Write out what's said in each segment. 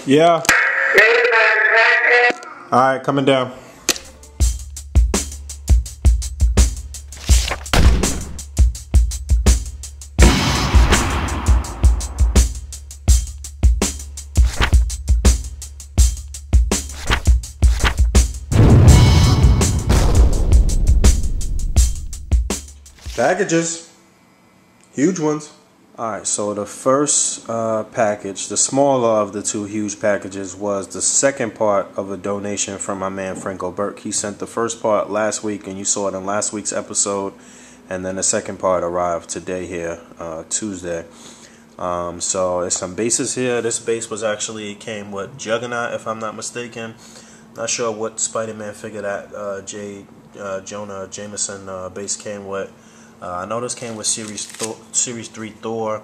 Yeah. Alright, coming down. Packages. Huge ones. Alright, so the first package, the smaller of the two huge packages, was the second part of a donation from my man Franko Berk. He sent the first part last week, and you saw it in last week's episode, and then the second part arrived today here, Tuesday. So there's some bases here. This base came with Juggernaut, if I'm not mistaken. Not sure what Spider-Man figure that Jonah Jameson base came with. I know this came with Series 3 Thor.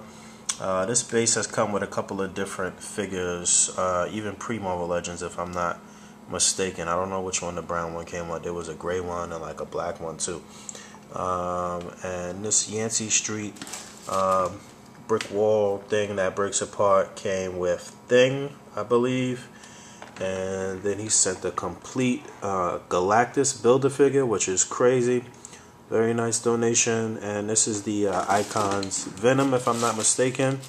This base has come with a couple of different figures, even pre-Marvel Legends, if I'm not mistaken. I don't know which one the brown one came with. There was a gray one and like a black one too. And this Yancey Street brick wall thing that breaks apart came with Thing, I believe. And then he sent the complete Galactus Build-A-Figure, which is crazy. Very nice donation. And this is the Icons Venom, if I'm not mistaken,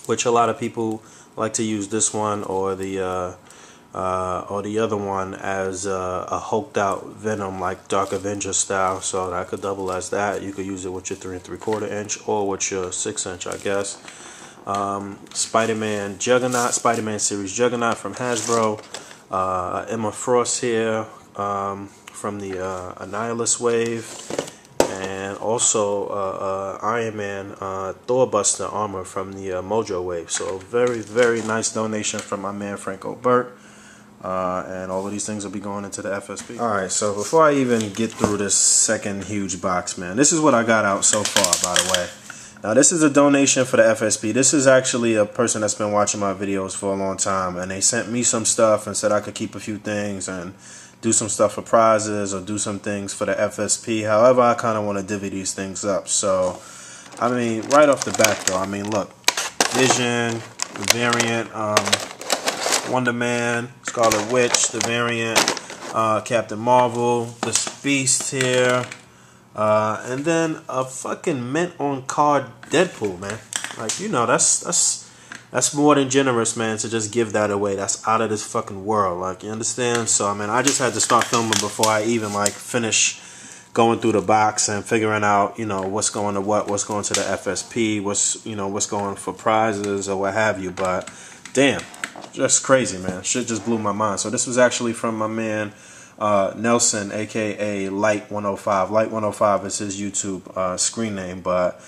which a lot of people like to use this one or the other one as a hulked out Venom, like Dark Avenger style. So that could double as that. You could use it with your 3 3/4 inch or with your 6 inch, I guess. Spider-Man Juggernaut, Spider-Man series Juggernaut from Hasbro. Emma Frost here from the Annihilus wave, and also Iron Man Thor Buster armor from the Mojo wave. So very nice donation from my man Franko Berk. And all of these things will be going into the FSP. Alright, so before I even get through this second huge box, man, this is what I got out so far, by the way. Now, this is a donation for the FSP. This is actually a person that's been watching my videos for a long time, and they sent me some stuff and said I could keep a few things and do some stuff for prizes or do some things for the FSP. However, I kind of want to divvy these things up. So, I mean, right off the bat, though, I mean, look, Vision, the variant, Wonder Man, Scarlet Witch, the variant, Captain Marvel, this Beast here, and then a fucking mint on card Deadpool, man. Like, you know, that's more than generous, man, to just give that away. That's out of this fucking world, like, you understand? So, I mean, I just had to start filming before I even, like, finish going through the box and figuring out, you know, what's going to what's going to the FSP, what's going for prizes or what have you. But, damn, just crazy, man. Shit just blew my mind. So, this was actually from my man Nelson, a.k.a. Light 105. Light 105 is his YouTube screen name, but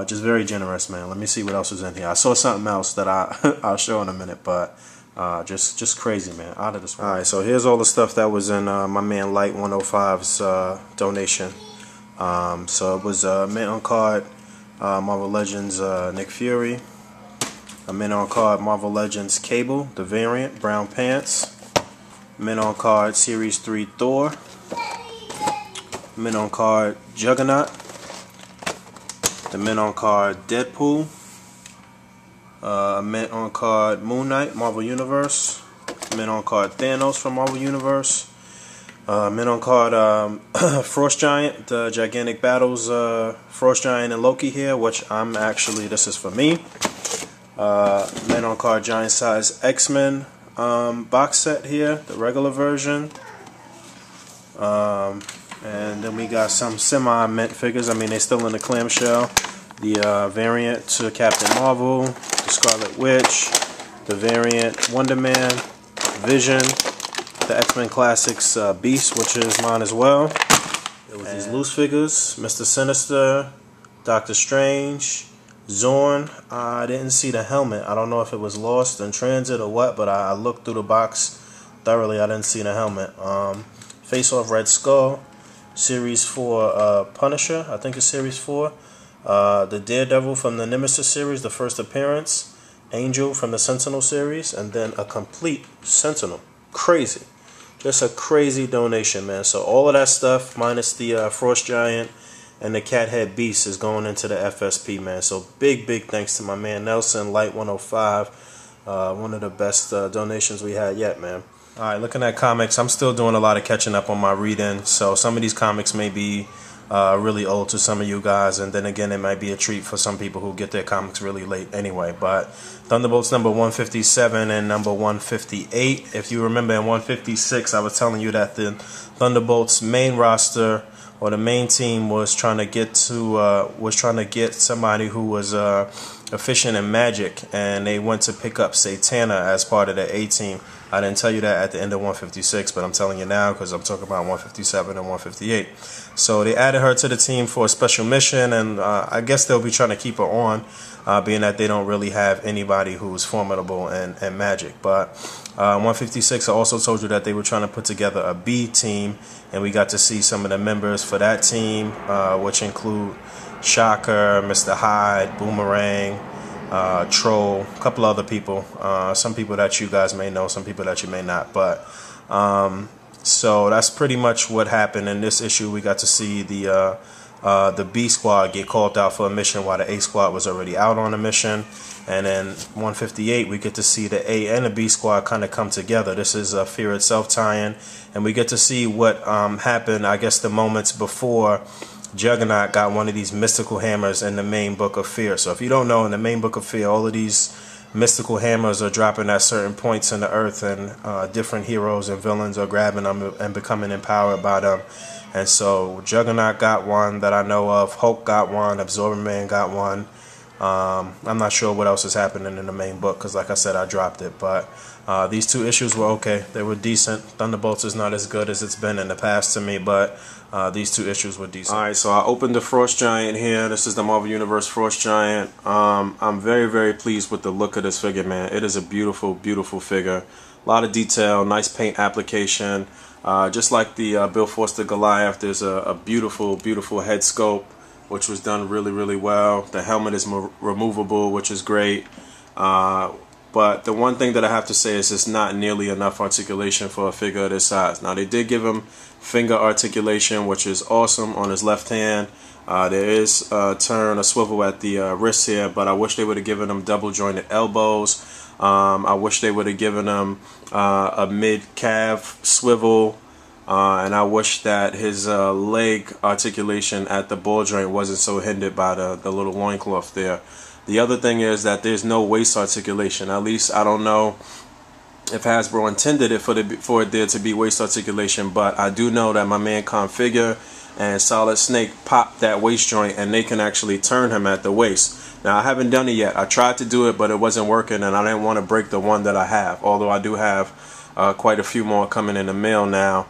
just very generous, man. Let me see what else is in here. I saw something else that I'll show in a minute, but just crazy, man. Out of this world. All right, so here's all the stuff that was in my man Light 105's donation. So it was mint on card Marvel Legends Nick Fury, a mint on card Marvel Legends Cable, the variant, brown pants, mint on card Series 3 Thor, mint on card Juggernaut, the mint on card Deadpool, mint on card Moon Knight, Marvel Universe, mint on card Thanos from Marvel Universe, mint on card Frost Giant, the Gigantic Battles Frost Giant and Loki here, which this is for me. Mint on card Giant Size XMen box set here, the regular version. And then we got some semi-mint figures. I mean, they're still in the clamshell. The variant to Captain Marvel, the Scarlet Witch, the variant Wonder Man, Vision, the X-Men Classics Beast, which is mine as well. There was these loose figures, Mr. Sinister, Doctor Strange, Zorn. I didn't see the helmet. I don't know if it was lost in transit or what, but I looked through the box thoroughly. I didn't see the helmet. Face Off Red Skull, Series 4 Punisher, I think it's Series 4. The Daredevil from the Nemesis series, the first appearance. Angel from the Sentinel series, and then a complete Sentinel. Crazy. Just a crazy donation, man. So all of that stuff, minus the Frost Giant and the Cathead Beast, is going into the FSP, man. So big thanks to my man Nelson, Light 105. One of the best donations we had yet, man. Alright, looking at comics, I'm still doing a lot of catching up on my reading, so some of these comics may be really old to some of you guys, and then again it might be a treat for some people who get their comics really late anyway. But Thunderbolts number 157 and number 158. If you remember in 156 I was telling you that the Thunderbolts main roster, or the main team, was trying to get somebody who was efficient in magic, and they went to pick up Satana as part of the A team. I didn't tell you that at the end of 156, but I'm telling you now because I'm talking about 157 and 158. So they added her to the team for a special mission, and I guess they'll be trying to keep her on, being that they don't really have anybody who's formidable in magic. But 156, I also told you that they were trying to put together a B team, and we got to see some of the members for that team, which include Shocker, Mr. Hyde, Boomerang, Troll, a couple other people, some people that you guys may know, some people that you may not. But so that's pretty much what happened in this issue. We got to see the B squad get called out for a mission while the A squad was already out on a mission. And then 158, we get to see the A and the B squad kind of come together. This is a Fear Itself tie-in, and we get to see what happened, I guess, the moments before Juggernaut got one of these mystical hammers in the main book of Fear. So if you don't know, in the main book of Fear, all of these mystical hammers are dropping at certain points in the earth, and different heroes and villains are grabbing them and becoming empowered by them. And so Juggernaut got one that I know of, Hulk got one, Absorber Man got one. I'm not sure what else is happening in the main book because, like I said, I dropped it. But these two issues were okay. They were decent. Thunderbolts is not as good as it's been in the past to me, but these two issues were decent. Alright, so I opened the Frost Giant here. This is the Marvel Universe Frost Giant. I'm very, very pleased with the look of this figure, man. It is a beautiful, beautiful figure. A lot of detail, nice paint application. Just like the Bill Foster Goliath, there's a beautiful, beautiful head sculpt, which was done really, really well. The helmet is removable, which is great. But the one thing that I have to say is it's not nearly enough articulation for a figure of this size. Now, they did give him finger articulation, which is awesome on his left hand. There is a turn, a swivel at the wrist here, but I wish they would have given him double jointed elbows. I wish they would have given him a mid-calf swivel. And I wish that his leg articulation at the ball joint wasn't so hindered by the little loincloth there. The other thing is that there's no waist articulation. At least I don't know if Hasbro intended it for it there to be waist articulation, but I do know that my man Configure and Solid Snake popped that waist joint, and they can actually turn him at the waist. Now, I haven't done it yet. I tried to do it, but it wasn't working, and I didn't want to break the one that I have, although I do have quite a few more coming in the mail now.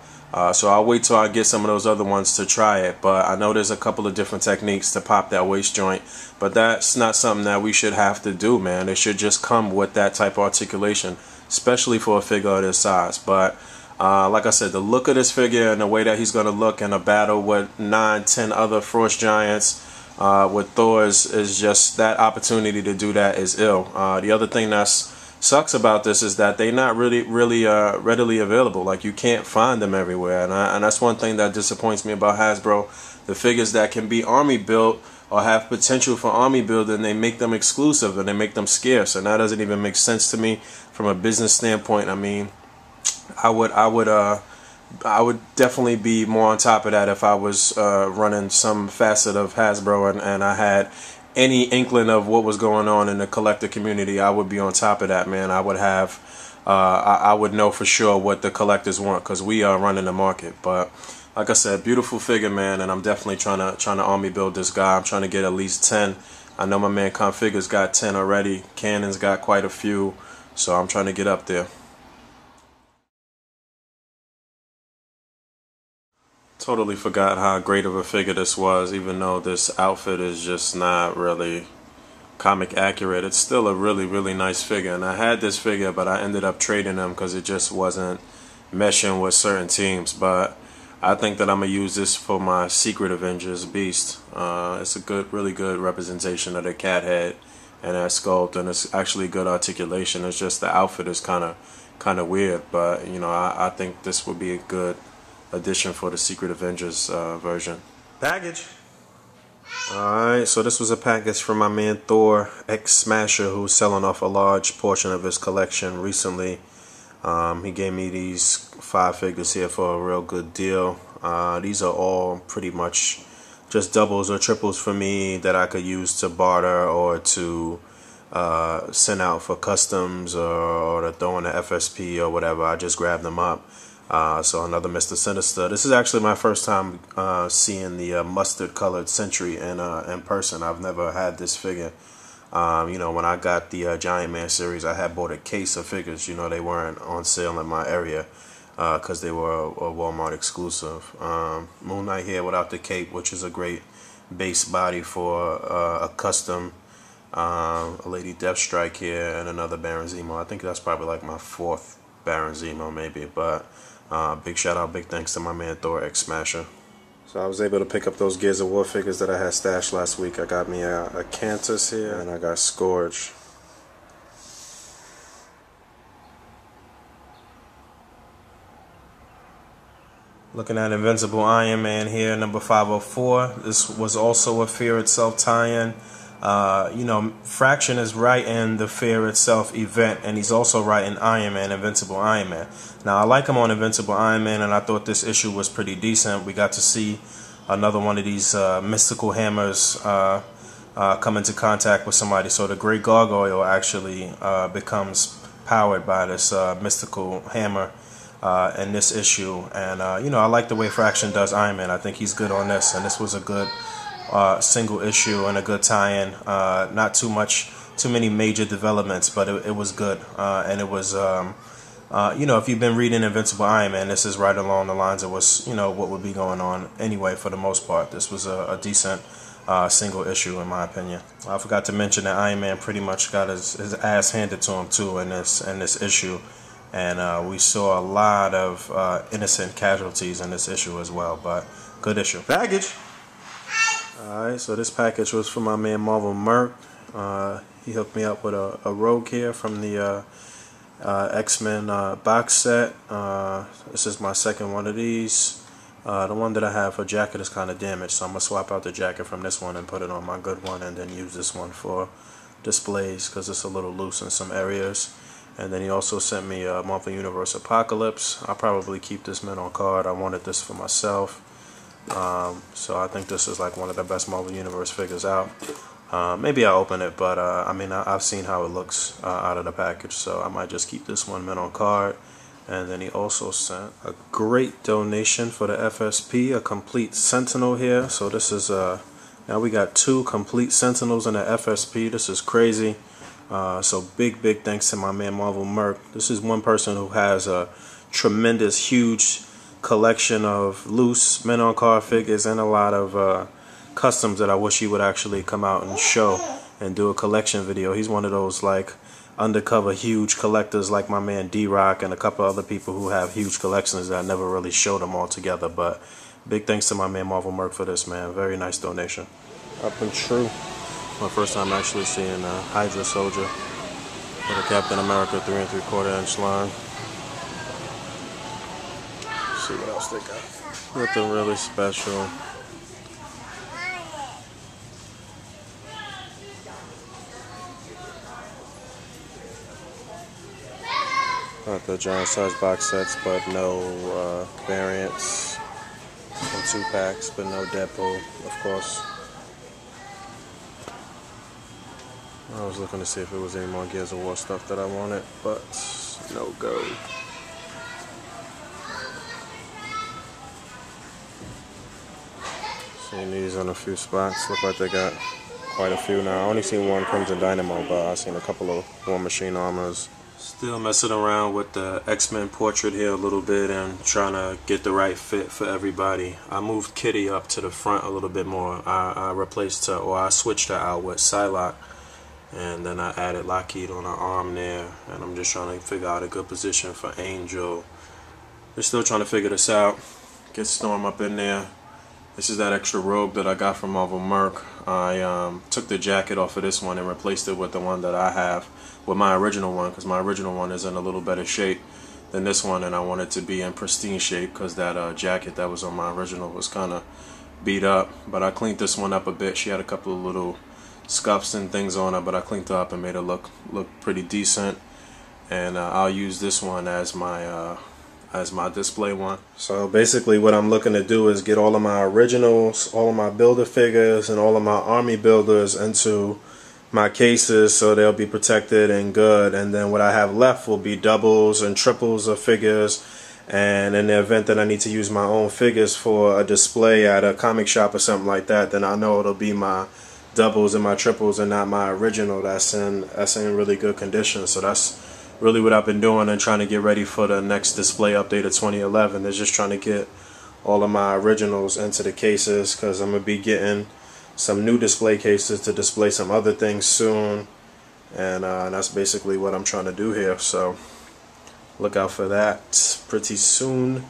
So I'll wait till I get some of those other ones to try it. But I know there's a couple of different techniques to pop that waist joint. But that's not something that we should have to do, man. It should just come with that type of articulation, especially for a figure of this size. But like I said, the look of this figure and the way that he's going to look in a battle with 9, 10 other Frost Giants with Thor is just, that opportunity to do that is ill. The other thing that's sucks about this is that they're not really readily available. Like, you can't find them everywhere, and that's one thing that disappoints me about Hasbro. The figures that can be army built or have potential for army building, they make them exclusive and they make them scarce, and that doesn't even make sense to me from a business standpoint. I mean, I would definitely be more on top of that if I was running some facet of Hasbro and I had any inkling of what was going on in the collector community. I would be on top of that, man. I would have, I would know for sure what the collectors want, because we are running the market. But like I said, beautiful figure, man, and I'm definitely trying to army build this guy. I'm trying to get at least 10. I know my man Configure's got 10 already. Cannon's got quite a few, so I'm trying to get up there. Totally forgot how great of a figure this was, even though this outfit is just not really comic accurate. It's still a really, really nice figure, and I had this figure, but I ended up trading him because it just wasn't meshing with certain teams. But I think that I'm going to use this for my Secret Avengers Beast. It's a good, really good representation of the cat head and that sculpt, and it's actually good articulation. It's just the outfit is kind of weird, but you know, I think this would be a good addition for the Secret Avengers version. Baggage. Alright, so this was a package from my man Thor XMen, who's selling off a large portion of his collection recently. He gave me these 5 figures here for a real good deal. These are all pretty much just doubles or triples for me that I could use to barter or to send out for customs or to throw in the FSP or whatever. I just grabbed them up. So another Mr. Sinister. This is actually my first time seeing the mustard colored Sentry in person. I've never had this figure. You know, when I got the Giant Man series, I had bought a case of figures. You know, they weren't on sale in my area because they were a Walmart exclusive. Moon Knight here without the cape, which is a great base body for a custom. A Lady Deathstrike here and another Baron Zemo. I think that's probably like my 4th Baron Zemo maybe, but big shout out, big thanks to my man Thor XMen. So I was able to pick up those Gears of War figures that I had stashed last week. I got me a Cantus here and I got Scourge. Looking at Invincible Iron Man here, number 504. This was also a Fear Itself tie-in. You know, Fraction is writing the Fear Itself event, and he's also writing Iron Man, Invincible Iron Man. Now, I like him on Invincible Iron Man, and I thought this issue was pretty decent. We got to see another one of these mystical hammers come into contact with somebody. So the Great Gargoyle actually becomes powered by this mystical hammer in this issue. And, you know, I like the way Fraction does Iron Man. I think he's good on this, and this was a good single issue and a good tie-in. Not too many major developments, but it was good. And it was, you know, if you've been reading Invincible Iron Man, this is right along the lines of what's, you know, what would be going on anyway for the most part. This was a decent single issue in my opinion. I forgot to mention that Iron Man pretty much got his ass handed to him too in this issue. And we saw a lot of innocent casualties in this issue as well, but good issue. Package! Alright, so this package was from my man MarvelMerc. He hooked me up with a Rogue here from the X-Men box set. This is my second one of these. The one that I have for jacket is kind of damaged, so I'm going to swap out the jacket from this one and put it on my good one, and then use this one for displays because it's a little loose in some areas. And then he also sent me a Marvel Universe Apocalypse. I'll probably keep this mint on card. I wanted this for myself. So I think this is like one of the best Marvel Universe figures out. Maybe I'll open it, but I mean, I've seen how it looks out of the package, so I might just keep this one mint on card. And then he also sent a great donation for the FSP, a complete Sentinel here. So this is now we got 2 complete Sentinels in the FSP. This is crazy. So big thanks to my man MarvelMerc. This is one person who has a tremendous, huge collection of loose men on card figures and a lot of customs that I wish he would actually come out and show and do a collection video. He's one of those like undercover huge collectors like my man D-Rock and a couple other people who have huge collections that I never really showed them all together. But big thanks to my man MarvelMerc for this, man. Very nice donation. Up and true. My first time actually seeing Hydra Soldier for the Captain America 3 3/4 inch line. Let's see what else they got. Nothing really special. Got the giant size box sets, but no variants. And 2 packs, but no Deadpool, of course. I was looking to see if there was any more Gears of War stuff that I wanted, but no go. Seeing these in a few spots. Look like they got quite a few now. I only seen one Crimson Dynamo, but I've seen a couple of War Machine armors. Still messing around with the X-Men portrait here a little bit and trying to get the right fit for everybody. I moved Kitty up to the front a little bit more. I replaced her, or I switched her out with Psylocke. And then I added Lockheed on her arm there. And I'm just trying to figure out a good position for Angel. We're still trying to figure this out. Get Storm up in there. This is that extra robe that I got from MarvelMerc. I took the jacket off of this one and replaced it with the one that I have. With my original one. Because my original one is in a little better shape than this one. And I wanted to be in pristine shape. Because that jacket that was on my original was kind of beat up, but I cleaned this one up a bit. She had a couple of little scuffs and things on her, but I cleaned her up and made her look pretty decent. And I'll use this one as my display one. So basically what I'm looking to do is get all of my originals, all of my builder figures, and all of my army builders into my cases so they'll be protected and good. And then what I have left will be doubles and triples of figures. And in the event that I need to use my own figures for a display at a comic shop or something like that, then I know it'll be my doubles and my triples and not my original that's in really good condition. So that's really what I've been doing and trying to get ready for the next display update of 2011. Is just trying to get all of my originals into the cases, because I'm going to be getting some new display cases to display some other things soon. And that's basically what I'm trying to do here. So look out for that pretty soon.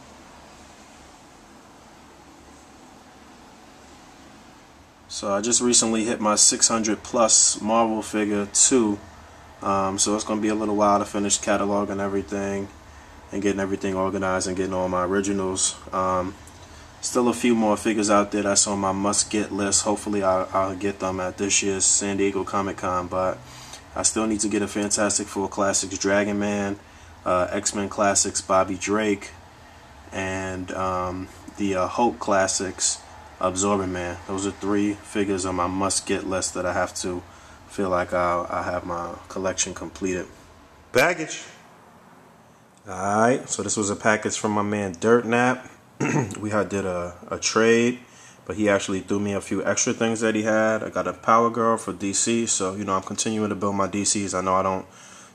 So I just recently hit my 600 plus Marvel figure 2. So it's going to be a little while to finish cataloging everything and getting everything organized and getting all my originals. Still a few more figures out there that's on my must-get list. Hopefully I'll get them at this year's San Diego Comic-Con, but I still need to get a Fantastic Four Classics Dragon Man, X-Men Classics Bobby Drake, and the Hulk Classics Absorbing Man. Those are 3 figures on my must-get list that I have to feel like I have my collection completed. Baggage. Alright, so this was a package from my man Dirt Nap. We did a trade, but he actually threw me a few extra things that he had. I got a Power Girl for DC, so you know, I'm continuing to build my DCs. I know I don't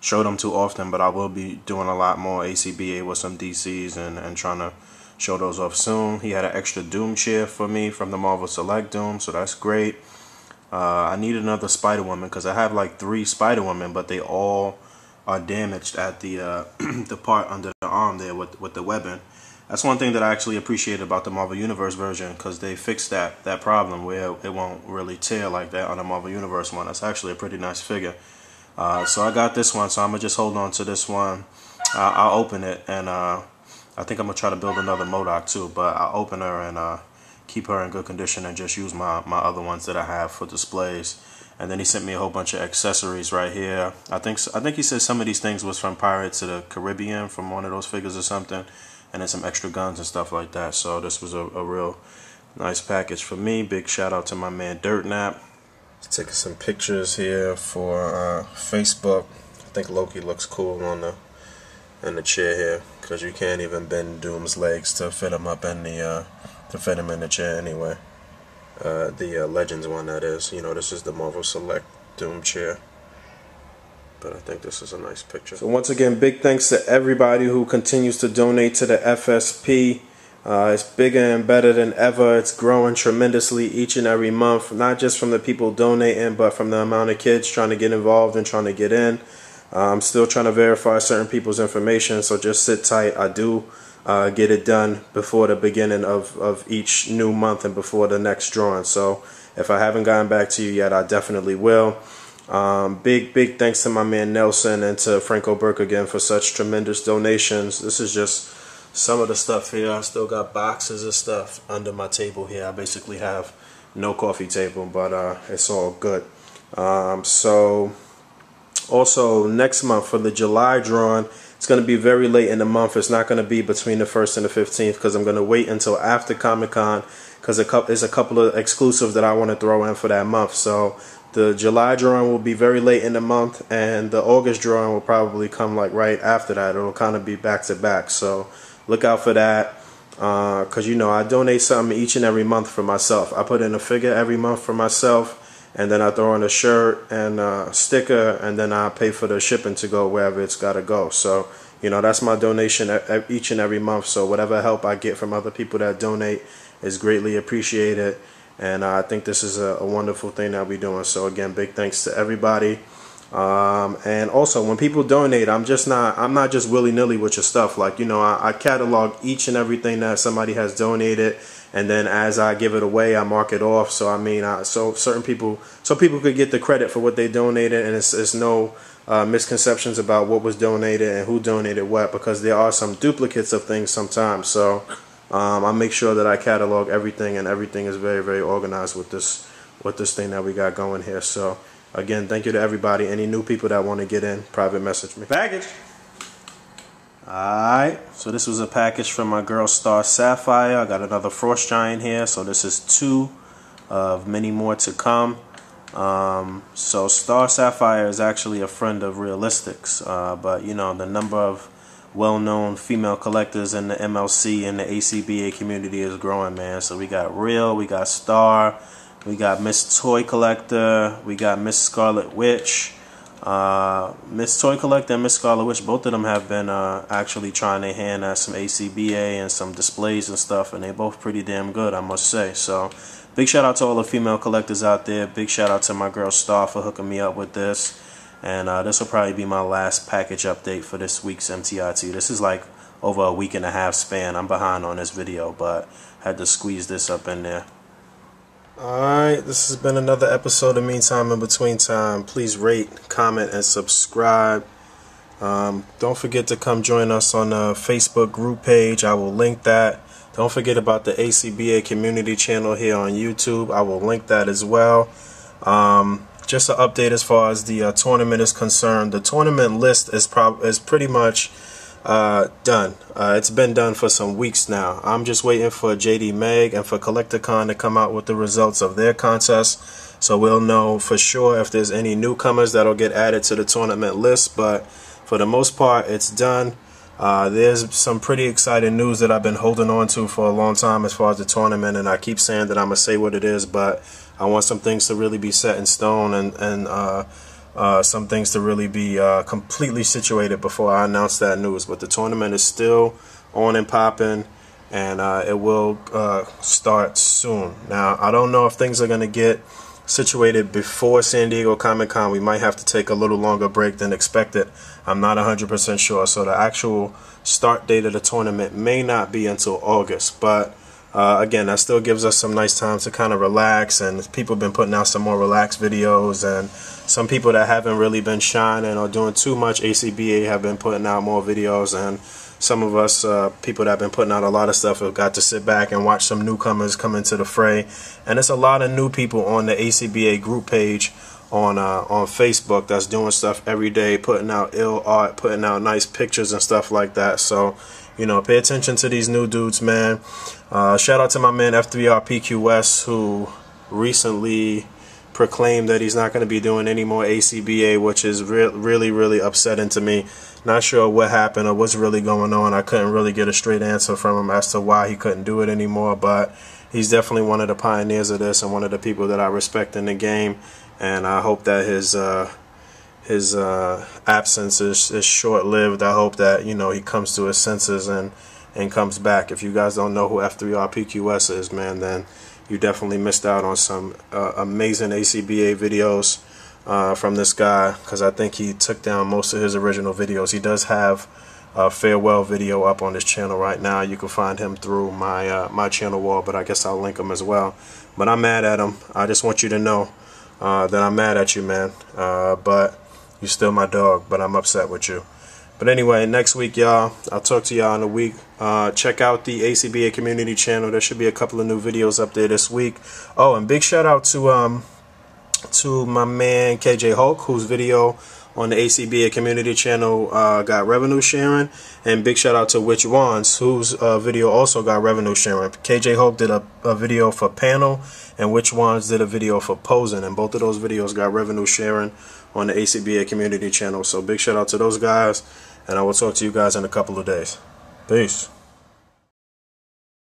show them too often, but I will be doing a lot more ACBA with some DCs and trying to show those off soon. He had an extra Doom chair for me from the Marvel Select Doom, so that's great. I need another Spider-Woman because I have like 3 Spider-Women, but they all are damaged at the the part under the arm there with the webbing. That's one thing that I actually appreciate about the Marvel Universe version, because they fixed that problem where it won't really tear like that on the Marvel Universe one. That's actually a pretty nice figure. So I got this one, so I'm gonna just hold on to this one. I'll open it, and I think I'm gonna try to build another MODOK too, but I'll open her and keep her in good condition and just use my other ones that I have for displays. And then he sent me a whole bunch of accessories right here. I think he said some of these things was from Pirates of the Caribbean, from one of those figures or something, and then some extra guns and stuff like that. So this was a real nice package for me. Big shout out to my man Dirt Nap. Taking some pictures here for Facebook. I think Loki looks cool on the chair here, because you can't even bend Doom's legs to fit him up in the chair anyway. The Legends one, that is. You know, this is the Marvel Select Doom chair. But I think this is a nice picture. So once again, big thanks to everybody who continues to donate to the FSP. It's bigger and better than ever. It's growing tremendously each and every month. Not just from the people donating, but from the amount of kids trying to get involved and trying to get in. I'm still trying to verify certain people's information, so just sit tight. I do get it done before the beginning of each new month and before the next drawing. So if I haven't gotten back to you yet, I definitely will. Big thanks to my man Nelson and to Franko Berk again for such tremendous donations. This is just some of the stuff here. I still got boxes of stuff under my table here. I basically have no coffee table, but it's all good. So also next month for the July drawing, it's going to be very late in the month. It's not going to be between the 1st and the 15th, because I'm going to wait until after Comic-Con, because there's a couple of exclusives that I want to throw in for that month. So the July drawing will be very late in the month, and the August drawing will probably come like right after that. It'll kind of be back to back. So look out for that, because you know I donate something each and every month for myself. I put in a figure every month for myself, and then I throw in a shirt and a sticker, and then I pay for the shipping to go wherever it's got to go. So, you know, that's my donation each and every month. So whatever help I get from other people that donate is greatly appreciated. And I think this is a wonderful thing that we're doing. So again, big thanks to everybody. And also, when people donate, I'm not just willy-nilly with your stuff. Like, you know, I catalog each and everything that somebody has donated, and then as I give it away, I mark it off. So I mean, so people could get the credit for what they donated, and it's no misconceptions about what was donated and who donated what, because there are some duplicates of things sometimes. So I make sure that I catalog everything, and everything is very, very organized with this thing that we got going here. So again, thank you to everybody. Any new people that want to get in, private message me. Package. Alright, so this was a package from my girl Star Sapphire. I got another Frost Giant here, so this is 2 of many more to come. So Star Sapphire is actually a friend of Realistics, but you know, the number of well-known female collectors in the MLC and the ACBA community is growing, man. So we got Real, we got Star, we got Miss Toy Collector, we got Miss Scarlet Witch. Miss Toy Collector and Miss Scarlet Witch, both of them have been actually trying their hand at some ACBA and some displays and stuff, and they're both pretty damn good, I must say. So big shout out to all the female collectors out there. Big shout out to my girl Star for hooking me up with this. And this will probably be my last package update for this week's MTIT. This is like over a week and a half span. I'm behind on this video, but had to squeeze this up in there. Alright, this has been another episode of Meantime in Between Time. Please rate, comment, and subscribe. Don't forget to come join us on the Facebook group page. I will link that. Don't forget about the ACBA community channel here on YouTube. I will link that as well. Just an update as far as the tournament is concerned. The tournament list is pretty much done. It's been done for some weeks now. I'm just waiting for JD Meg and for CollectorCon to come out with the results of their contest, so we'll know for sure if there's any newcomers that'll get added to the tournament list. But for the most part, it's done. There's some pretty exciting news that I've been holding on to for a long time as far as the tournament, and I keep saying that I'm gonna say what it is, but I want some things to really be set in stone, and some things to really be completely situated before I announce that news. But the tournament is still on and popping, and it will start soon. Now, I don't know if things are going to get situated before San Diego Comic-Con. We might have to take a little longer break than expected. I'm not 100% sure. So the actual start date of the tournament may not be until August, but again, that still gives us some nice time to kind of relax, and people have been putting out some more relaxed videos, and some people that haven't really been shining or doing too much ACBA have been putting out more videos, and some of us people that have been putting out a lot of stuff have got to sit back and watch some newcomers come into the fray. And it's a lot of new people on the ACBA group page on Facebook that's doing stuff every day, putting out ill art, putting out nice pictures and stuff like that. So you know, pay attention to these new dudes, man. Shout out to my man F3RPQS, who recently proclaimed that he's not going to be doing any more ACBA, which is really, really upsetting to me. Not sure what happened or what's really going on. I couldn't really get a straight answer from him as to why he couldn't do it anymore, but he's definitely one of the pioneers of this and one of the people that I respect in the game, and I hope that his absence is short-lived. I hope that, you know, he comes to his senses and comes back. If you guys don't know who F3RPQS is, man, then you definitely missed out on some amazing ACBA videos from this guy, because I think he took down most of his original videos. He does have a farewell video up on his channel right now. You can find him through my my channel wall, but I guess I'll link him as well. But I'm mad at him. I just want you to know that I'm mad at you, man. But you're still my dog, but I'm upset with you. But anyway, next week, y'all, I'll talk to y'all in a week. Check out the ACBA community channel. There should be a couple of new videos up there this week. Oh, and big shout out to my man KJ Hulk, whose video on the ACBA community channel got revenue sharing, and big shout out to Which Wands, whose video also got revenue sharing. KJ Hulk did a video for panel, and Which Wands did a video for posing, and both of those videos got revenue sharing on the ACBA community channel. So big shout out to those guys, and I will talk to you guys in a couple of days. Peace.